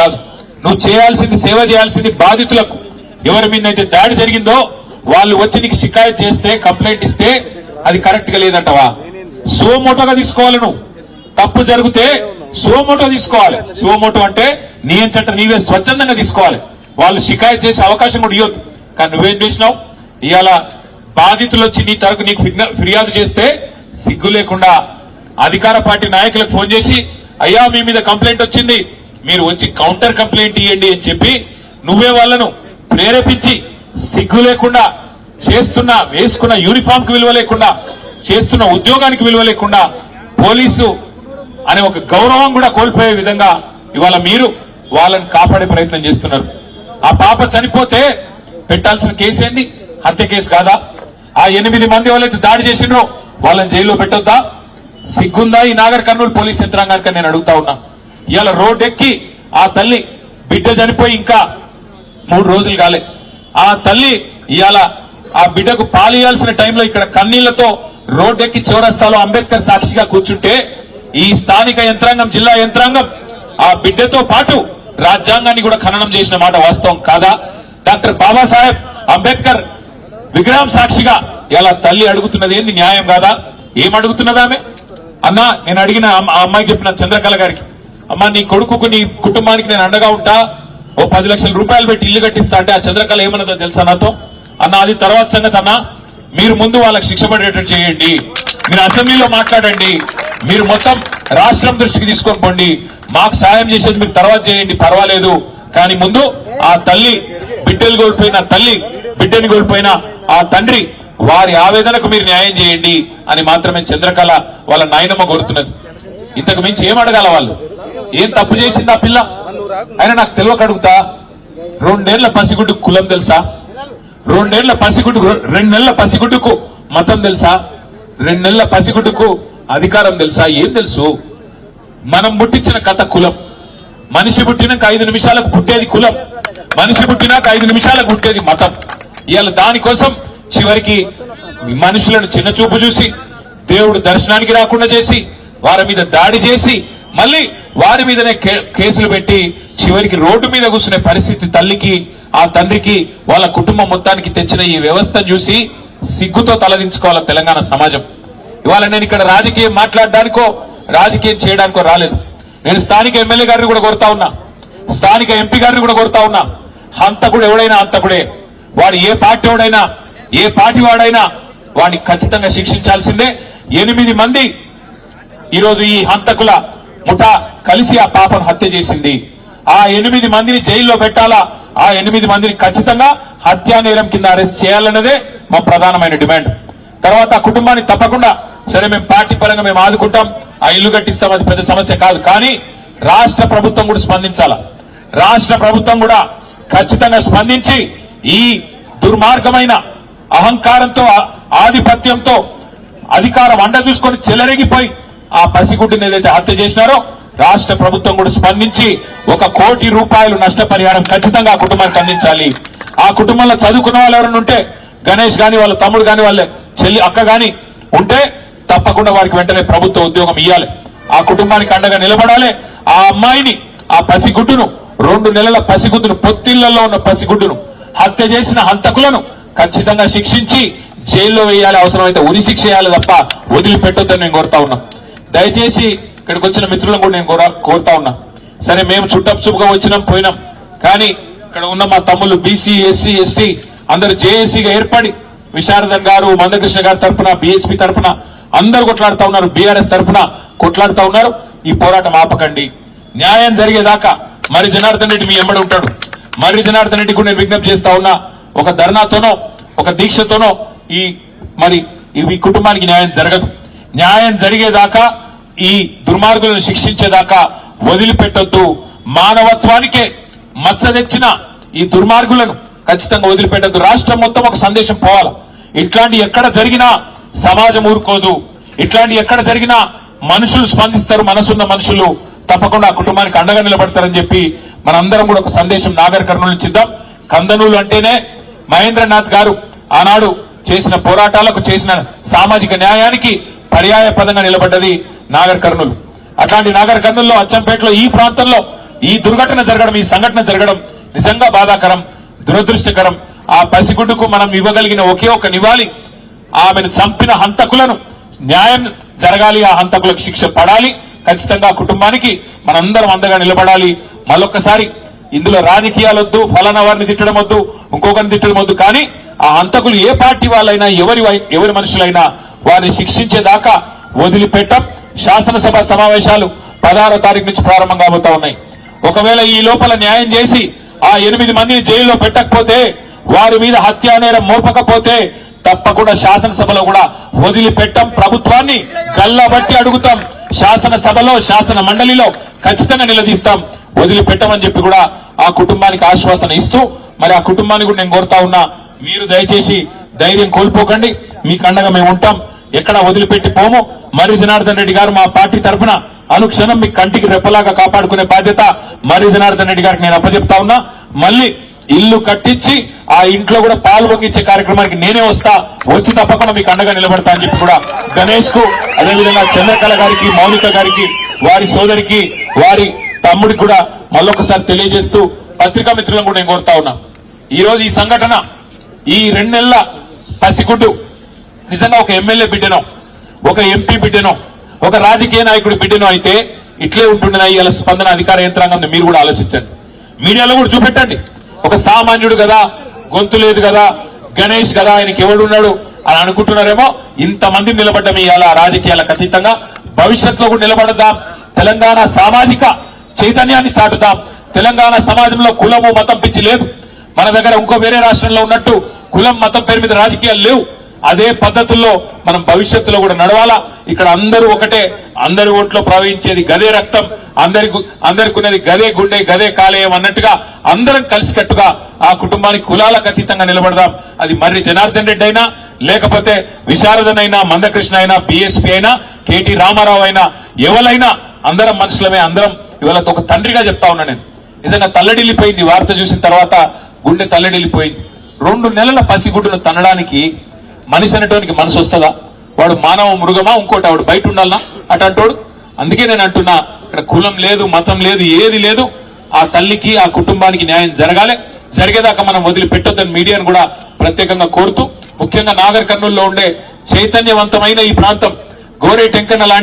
కాదు, నువ్వు చేయాల్సింది సేవ చేయాల్సింది బాధితులకు. ఎవరి మీదైతే దాడి జరిగిందో వాళ్ళు వచ్చి నీకు షికాయత్ చేస్తే, కంప్లైంట్ ఇస్తే అది కరెక్ట్ గా లేదంటవా? సోమోటోగా తీసుకోవాలి. నువ్వు తప్పు జరిగితే సోమోటో తీసుకోవాలి. సోమోటో అంటే నీ ఎంచట నీవే స్వచ్ఛందంగా తీసుకోవాలి. వాళ్ళు షికాయత్ చేసే అవకాశం కూడా ఇవ్వద్దు. కానీ నువ్వేం చేసినావు? ఇవాళ బాధితులు వచ్చి నీ తరపు నీకు ఫిర్యాదు చేస్తే సిగ్గు లేకుండా అధికార పార్టీ నాయకులకు ఫోన్ చేసి, అయ్యా మీ మీద కంప్లైంట్ వచ్చింది, మీరు వచ్చి కౌంటర్ కంప్లైంట్ ఇవ్వండి అని చెప్పి నువ్వే వాళ్ళను ప్రేరేపించి సిగ్గు లేకుండా చేస్తున్న, వేసుకున్న యూనిఫామ్ కి విలువ లేకుండా, చేస్తున్న ఉద్యోగానికి విలువ లేకుండా, పోలీసు అనే ఒక గౌరవం కూడా కోల్పోయే విధంగా ఇవాళ మీరు వాళ్ళని కాపాడే ప్రయత్నం చేస్తున్నారు. ఆ పాప చనిపోతే పెట్టాల్సిన కేసు ఏంది? హత్య కేసు కాదా? ఆ 8 మంది వాళ్ళైతే దాడి చేసినో వాళ్ళని జైల్లో పెట్టొద్దా? సిగ్గుందా ఈ నాగర్ కర్నూలు పోలీస్ యంత్రాంగానికి? నేను అడుగుతా ఉన్నా. ఇవాళ రోడ్డెక్కి ఆ తల్లి బిడ్డ చనిపోయి ఇంకా 3 రోజులు కాలే. ఆ తల్లి ఇవాళ ఆ బిడ్డకు పాలియాల్సిన టైంలో ఇక్కడ కన్నీళ్లతో రోడ్డెక్కి చౌరస్తాలో అంబేద్కర్ సాక్షిగా కూర్చుంటే ఈ స్థానిక యంత్రాంగం, జిల్లా యంత్రాంగం ఆ బిడ్డతో పాటు రాజ్యాంగాన్ని కూడా ఖననం చేసిన మాట వాస్తవం కాదా? డాక్టర్ బాబాసాహెబ్ అంబేద్కర్ విగ్రహం సాక్షిగా ఇలా తల్లి అడుగుతున్నది ఏంది? న్యాయం కాదా? ఏం అడుగుతున్నదా ఆమె? అన్నా, నేను అడిగిన ఆ అమ్మాయికి చెప్పిన చంద్రకళ గారికి, అమ్మా నీ కొడుకుకు నీ కుటుంబానికి నేను అండగా ఉంటా, ఓ 10 లక్షల రూపాయలు పెట్టి ఇల్లు కట్టిస్తా అంటే ఆ చంద్రకళ ఏమన్నదో తెలుసా నాతో? అన్న అది తర్వాత సంగతి అన్నా, మీరు ముందు వాళ్ళకి శిక్ష పడేటట్టు చేయండి, మీరు అసెంబ్లీలో మాట్లాడండి, మీరు మొత్తం రాష్ట్రం దృష్టికి తీసుకొని పోండి, మాకు సాయం చేసేది మీరు తర్వాత చేయండి పర్వాలేదు, కానీ ముందు ఆ తల్లి బిడ్డలు కోల్పోయిన తల్లి, బిడ్డని కోల్పోయిన ఆ తండ్రి, వారి ఆవేదనకు మీరు న్యాయం చేయండి అని మాత్రమే చంద్రకళ వాళ్ళ నాయనమ్మ కోరుతున్నది. ఇంతకు మించి ఏం అడగాల? వాళ్ళు ఏం తప్పు చేసింది ఆ పిల్ల? అయినా నాకు తెలియక అడుగుతా, 2 ఏళ్ల పసిగుడ్డుకు కులం తెలుసా? 2 ఏళ్ల పసిగుడ్డుకు, 2 నెలల పసిగుడ్డుకు మతం తెలుసా? 2 నెలల పసిగుడ్డుకు అధికారం తెలుసా? ఏం తెలుసు? మనం పుట్టించిన కథ కులం. మనిషి పుట్టినాక 5 నిమిషాలకు పుట్టేది కులం, మనిషి పుట్టినాక 5 నిమిషాలకు పుట్టేది మతం. ఇవాళ దానికోసం చివరికి మనుషులను చిన్న చూపు చూసి, దేవుడు దర్శనానికి రాకుండా చేసి, వారి మీద దాడి చేసి, మళ్ళీ వారి మీదనే కేసులు పెట్టి చివరికి రోడ్డు మీద కూర్చునే పరిస్థితి తల్లికి, ఆ తండ్రికి, వాళ్ళ కుటుంబం మొత్తానికి తెచ్చిన ఈ వ్యవస్థను చూసి సిగ్గుతో తలదించుకోవాలి తెలంగాణ సమాజం. ఇవాళ నేను ఇక్కడ రాజకీయం మాట్లాడడానికో రాజకీయం చేయడానికో రాలేదు. నేను స్థానిక ఎమ్మెల్యే గారిని కూడా కోరుతా ఉన్నా, స్థానిక ఎంపీ గారిని కూడా కోరుతా ఉన్నా, హంతకుడు ఎవడైనా హంతకుడే. వాడు ఏ పార్టీ వాడైనా, ఏ పార్టీ వాడైనా వాడిని ఖచ్చితంగా శిక్షించాల్సిందే. 8 మంది ఈరోజు ఈ హంతకుల ముఠా కలిసి ఆ పాపను హత్య చేసింది. ఆ 8 మందిని జైల్లో పెట్టాలా, ఆ 8 మందిని ఖచ్చితంగా హత్యా నేరం కింద అరెస్ట్ చేయాలన్నదే మా ప్రధానమైన డిమాండ్. తర్వాత ఆ కుటుంబాన్ని తప్పకుండా, సరే మేము పార్టీ పరంగా మేము ఆదుకుంటాం, ఆ ఇల్లు కట్టిస్తాం, అది పెద్ద సమస్య కాదు, కానీ రాష్ట్ర ప్రభుత్వం కూడా స్పందించాలా. రాష్ట్ర ప్రభుత్వం కూడా ఖచ్చితంగా స్పందించి ఈ దుర్మార్గమైన అహంకారంతో, ఆధిపత్యంతో, అధికారం అండ చూసుకొని చెలరేగిపోయి ఆ పసిగుడ్డిని ఏదైతే హత్య చేసినారో రాష్ట్ర ప్రభుత్వం కూడా స్పందించి 1 కోటి రూపాయలు నష్టపరిహారం ఖచ్చితంగా ఆ కుటుంబానికి అందించాలి. ఆ కుటుంబంలో చదువుకున్న వాళ్ళు ఎవరైనా ఉంటే, గణేష్ గాని, వాళ్ళ తమ్ముడు గాని, వాళ్ళ చెల్లి అక్క గాని ఉంటే తప్పకుండా వారికి వెంటనే ప్రభుత్వ ఉద్యోగం ఇవ్వాలి. ఆ కుటుంబానికి అండగా నిలబడాలి. ఆ అమ్మాయిని, ఆ పసిగుడ్డును, 2 నెలల పసిగుడ్డును, పొత్తిళ్లలో ఉన్న పసిగుడ్డును హత్య చేసిన హంతకులను ఖచ్చితంగా శిక్షించి జైల్లో వేయాలి, అవసరమైతే ఉరి శిక్ష చేయాలి తప్ప వదిలిపెట్టొద్దని నేను కోరుతా ఉన్నా. దయచేసి ఇక్కడికి వచ్చిన మిత్రులను కూడా నేను కోరుతా ఉన్నా, సరే మేము చుట్టపుగా వచ్చినాం పోయినాం, కానీ ఇక్కడ ఉన్న మా తమ్ముళ్ళు బీసీ, ఎస్సీ, ఎస్టీ అందరు జేఏసీగా ఏర్పడి, విశారదన్ గారు, మందకృష్ణ గారి తరఫున, బీఎస్పీ తరఫున అందరు కొట్లాడుతా ఉన్నారు, బీఆర్ఎస్ తరఫున కొట్లాడుతా ఉన్నారు. ఈ పోరాటం ఆపకండి. న్యాయం జరిగేదాకా మరి జనార్దన్ రెడ్డి మీ ఎంబడి ఉంటాడు. మరి జనార్దన్ రెడ్డి కూడా నేను విజ్ఞప్తి చేస్తా ఉన్నా, ఒక ధర్నాతోనో, ఒక దీక్షతోనో ఈ కుటుంబానికి న్యాయం జరగదు. న్యాయం జరిగేదాకా, ఈ దుర్మార్గులను శిక్షించేదాకా వదిలిపెట్టొద్దు. మానవత్వానికే మచ్చ తెచ్చిన ఈ దుర్మార్గులను ఖచ్చితంగా వదిలిపెట్టద్దు. రాష్ట్రం మొత్తం ఒక సందేశం పోవాలి. ఇట్లాంటి ఎక్కడ జరిగినా సమాజం ఊరుకోదు. ఇట్లాంటి ఎక్కడ జరిగినా మనుషులు స్పందిస్తారు, మనసున్న మనుషులు తప్పకుండా ఆ కుటుంబానికి అండగా నిలబడతారని చెప్పి మనందరం కూడా ఒక సందేశం నాగర్ కర్నూలు నుంచి ఇద్దాం. కందనూలు అంటేనే మహేంద్రనాథ్ గారు ఆనాడు చేసిన పోరాటాలకు, చేసిన సామాజిక న్యాయానికి పర్యాయ పదంగా నిలబడ్డది నాగర్ కర్నూలు. అట్లాంటి నాగర్ కర్నూలులో, అచ్చంపేటలో, ఈ ప్రాంతంలో ఈ దుర్ఘటన జరగడం, ఈ సంఘటన జరగడం నిజంగా బాధాకరం, దురదృష్టకరం. ఆ పసిగుడ్డుకు మనం ఇవ్వగలిగిన ఒకే ఒక నివాళి, ఆమెను చంపిన హంతకులను న్యాయం జరగాలి, ఆ హంతకులకు శిక్ష పడాలి. ఖచ్చితంగా కుటుంబానికి మనందరం అండగా నిలబడాలి. మళ్ళొక్కసారి ఇందులో రాజకీయాలొద్దు, ఫలానా వారిని తిట్టడం వద్దు, ఇంకొకరిని తిట్టడం వద్దు. కానీ ఆ హంతకులు ఏ పార్టీ వాళ్ళైనా, ఎవరి మనుషులైనా వారిని శిక్షించేదాకా వదిలిపెట్టం. శాసనసభ సమావేశాలు 16వ తారీఖు నుంచి ప్రారంభం కాబోతా ఉన్నాయి. ఒకవేళ ఈ లోపల న్యాయం చేసి ఆ 8 మందిని జైల్లో పెట్టకపోతే, వారి మీద హత్యా నేరం మోపకపోతే తప్పకుండా శాసనసభలో కూడా వదిలిపెట్టం. ప్రభుత్వాన్ని గల్లబట్టి అడుగుతాం. శాసనసభలో, శాసన మండలిలో ఖచ్చితంగా నిలదీస్తాం. వదిలిపెట్టమని చెప్పి కూడా ఆ కుటుంబానికి ఆశ్వాసన ఇస్తూ, మరి ఆ కుటుంబాన్ని కూడా నేను కోరుతా ఉన్నా, మీరు దయచేసి ధైర్యం కోల్పోకండి. మీకు అండగా మేము ఉంటాం. ఎక్కడ వదిలిపెట్టి పోము. మర్రి జనార్దన్ రెడ్డి గారు మా పార్టీ తరఫున అనుక్షణం మీ కంటికి రెప్పలాగా కాపాడుకునే బాధ్యత మర్రి జనార్దన్ రెడ్డి గారికి నేను అప్పచెప్తా ఉన్నా. మళ్ళీ ఇల్లు కట్టించి ఆ ఇంట్లో కూడా పాలు పొంగించే కార్యక్రమానికి నేనే వస్తా. వచ్చి తప్పకుండా మీకు అండగా నిలబడతా అని చెప్పి కూడా గణేష్ కు, అదేవిధంగా చంద్రకళ గారికి, మౌనిక గారికి, వారి సోదరికి, వారి తమ్ముడికి కూడా మళ్ళొకసారి తెలియజేస్తూ పత్రికా మిత్రులను కూడా నేను కోరుతా ఉన్నా. ఈ రోజు ఈ సంఘటన, ఈ 2 నెలల పసిగుడ్డు నిజంగా ఒక ఎమ్మెల్యే బిడ్డనో, ఒక ఎంపీ బిడ్డనో, ఒక రాజకీయ నాయకుడి బిడ్డనో అయితే ఇట్లే ఉంటుండేనా ఇవాళ స్పందన అధికార యంత్రాంగం? మీరు కూడా ఆలోచించండి, మీడియాలో కూడా చూపెట్టండి. ఒక సామాన్యుడు కదా, గొంతు లేదు కదా, గణేష్ కదా, ఆయనకి ఎవడున్నాడు అని అనుకుంటున్నారేమో. ఇంతమంది నిలబడ్డం ఇవాళ రాజకీయాలకు అతీతంగా భవిష్యత్తులో కూడా నిలబడదాం. తెలంగాణ సామాజిక చైతన్యాన్ని చాటుదాం. తెలంగాణ సమాజంలో కులము, మతం పిచ్చి లేదు. మన దగ్గర ఇంకో వేరే రాష్ట్రంలో ఉన్నట్టు కులం, మతం పేరు మీద రాజకీయాలు లేవు. అదే పద్ధతుల్లో మనం భవిష్యత్తులో కూడా నడవాలా. ఇక్కడ అందరూ ఒకటే, అందరి ఓట్లో ప్రవహించేది గదే రక్తం, అందరికి ఉన్నది గదే గుండె, గదే కాలేయం అన్నట్టుగా అందరం కలిసికట్టుగా ఆ కుటుంబానికి కులాలకు అతీతంగా నిలబడదాం. అది మర్రి జనార్దన్ రెడ్డి అయినా, లేకపోతే విశారదన్ అయినా, మందకృష్ణ అయినా, బీఎస్పీ అయినా, కేటీ రామారావు అయినా, ఎవరైనా అందరం మనుషులమే. అందరం ఇవాళ ఒక తండ్రిగా చెప్తా ఉన్నా నేను. నిజంగా తల్లడిల్లిపోయింది వార్త చూసిన తర్వాత, గుండె తల్లడిల్లిపోయింది. 2 నెలల పసిగుడ్డును తనడానికి మనిషి అనేటానికి మనసు వస్తుందా? వాడు మానవ మృగమా, ఇంకోటి వాడు బయట ఉండాలనా అటంటోడు? అందుకే నేను అంటున్నా, ఇక్కడ కులం లేదు, మతం లేదు, ఏది లేదు. ఆ తల్లికి, ఆ కుటుంబానికి న్యాయం జరగాలి. జరిగేదాకా మనం వదిలిపెట్టొద్దని మీడియాను కూడా ప్రత్యేకంగా కోరుతూ, ముఖ్యంగా నాగర్ కర్నూలులో ఉండే చైతన్యవంతమైన ఈ ప్రాంతం, గోరే టెంకన్న లాంటి